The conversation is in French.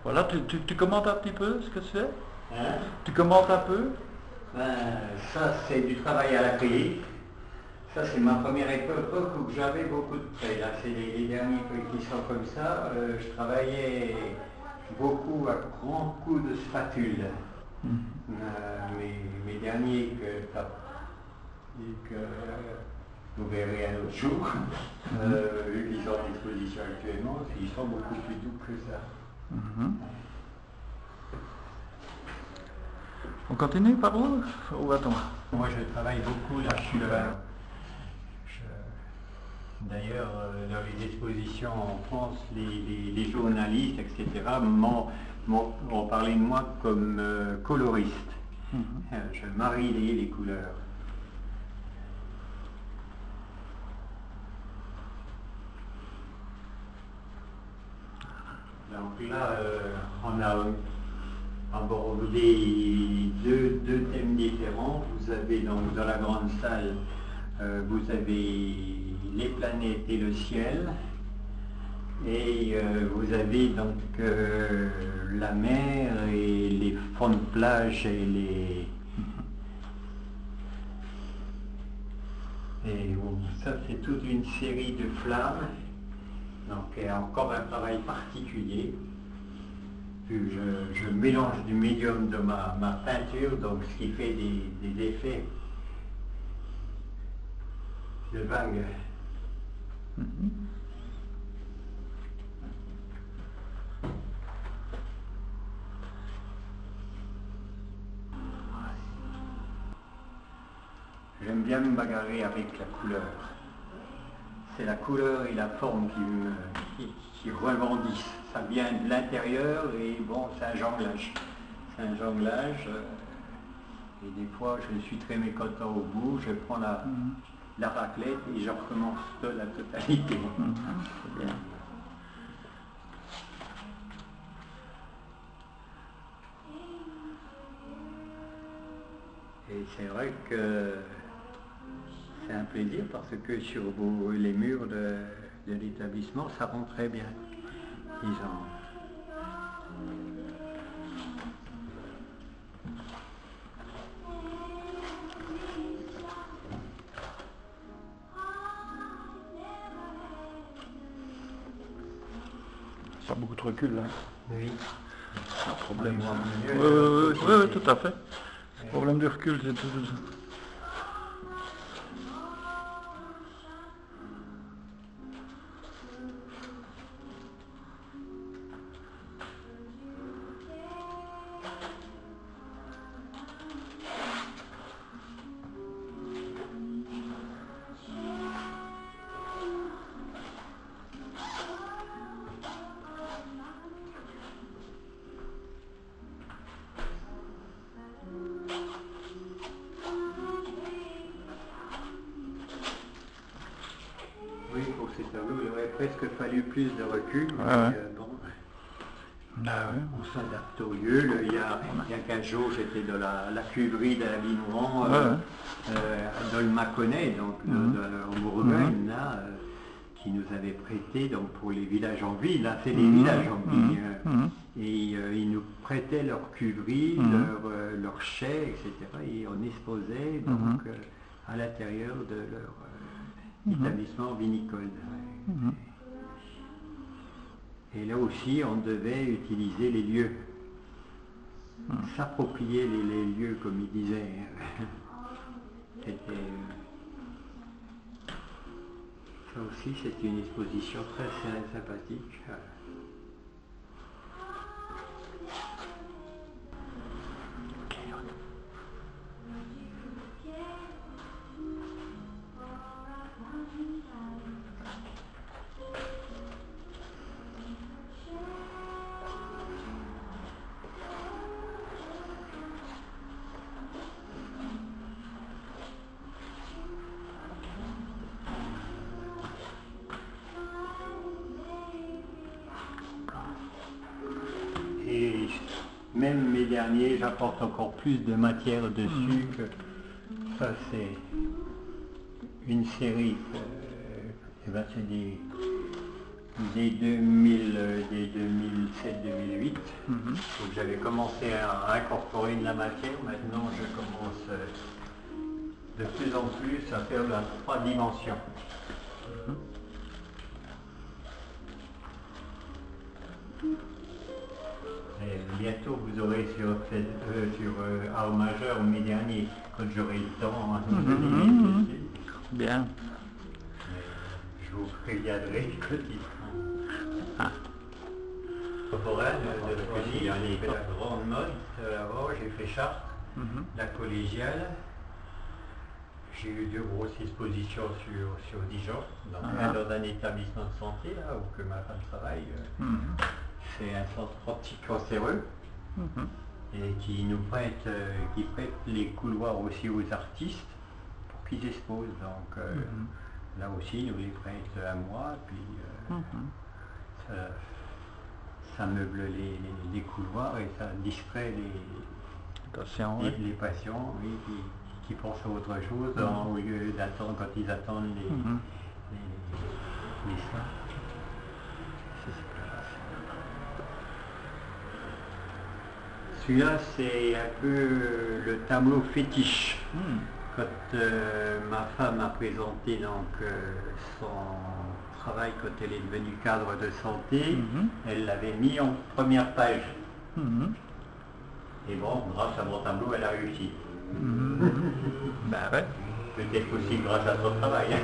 Voilà, tu commentes un petit peu ce que tu fais? Hein? Tu commentes un peu? Ben, ça, c'est du travail à l'acrylique. Ça, c'est ma première époque où j'avais beaucoup de traits. Là, c'est les derniers trucs qui sont comme ça. Je travaillais beaucoup à grands coups de spatule. Mes derniers que vous verrez un autre jour, vu qu'ils sont en exposition actuellement, ils sont beaucoup plus doux que ça. On continue par où? Ou attends? Moi, je travaille beaucoup là. D'ailleurs, dans les expositions en France, les journalistes, etc., ont parlé de moi comme coloriste. Je marie les couleurs. Donc là, on a abordé deux thèmes différents. Vous avez donc dans la grande salle, vous avez les planètes et le ciel, et vous avez donc la mer et les fonds de plage et ça, c'est toute une série de flammes. Donc il y a encore un travail particulier. Je mélange du médium de ma peinture, donc ce qui fait des effets de vagues. J'aime bien me bagarrer avec la couleur. C'est la couleur et la forme qui rebondissent. Ça vient de l'intérieur et bon, c'est un jonglage. C'est un jonglage. Et des fois, je suis très mécontent au bout. Je prends la raclette et je recommence de la totalité. C'est bien. Et c'est vrai que c'est un plaisir parce que sur les murs de l'établissement, ça rend très bien. Pas beaucoup de recul là. Oui. Un problème. Oui, tout à fait. Le problème du recul, c'est tout. Oui, pour ces tableaux, il aurait presque fallu plus de recul. Bon, on s'adapte au lieu. Il y a 15 jours, j'étais dans la cuverie de la Vigneron, dans le Mâconnais, donc en Bourgogne, là, qui nous avait prêté donc, pour les villages en ville. Là, c'est les villages en ville. Et ils nous prêtaient leur cuverie, leur chais, etc. Et on exposait donc, à l'intérieur de leur établissement vinicole. Et là aussi, on devait utiliser les lieux, s'approprier les lieux, comme il disait. Ça aussi, c'est une exposition très sympathique. Et même mes derniers, j'apporte encore plus de matière dessus. Ça, c'est une série. C'est dès 2007-2008. Donc j'avais commencé à incorporer de la matière. Maintenant je commence de plus en plus à faire de la 3 dimensions. Et bientôt vous aurez sur art majeur au mai dernier, quand j'aurai le temps. Bien. Je vous préviendrai quotidiennement. Contemporaine, il y a une grande mode. Avant, j'ai fait Chartres, la collégiale. J'ai eu 2 grosses expositions sur Dijon, dans un établissement de santé là, où que ma femme travaille. C'est un centre anti-cancéreux et qui nous prête, les couloirs aussi aux artistes pour qu'ils exposent. Donc là aussi, ils nous les prêtent à moi, puis ça meuble les couloirs et ça distrait les patients, oui, qui pensent à autre chose au lieu d'attendre quand ils attendent les soins. Celui-là, c'est un peu le tableau fétiche. Quand ma femme a présenté donc, son travail quand elle est devenue cadre de santé, elle l'avait mis en première page. Et bon, grâce à mon tableau, elle a réussi. Bah ouais. Peut-être aussi grâce à son travail.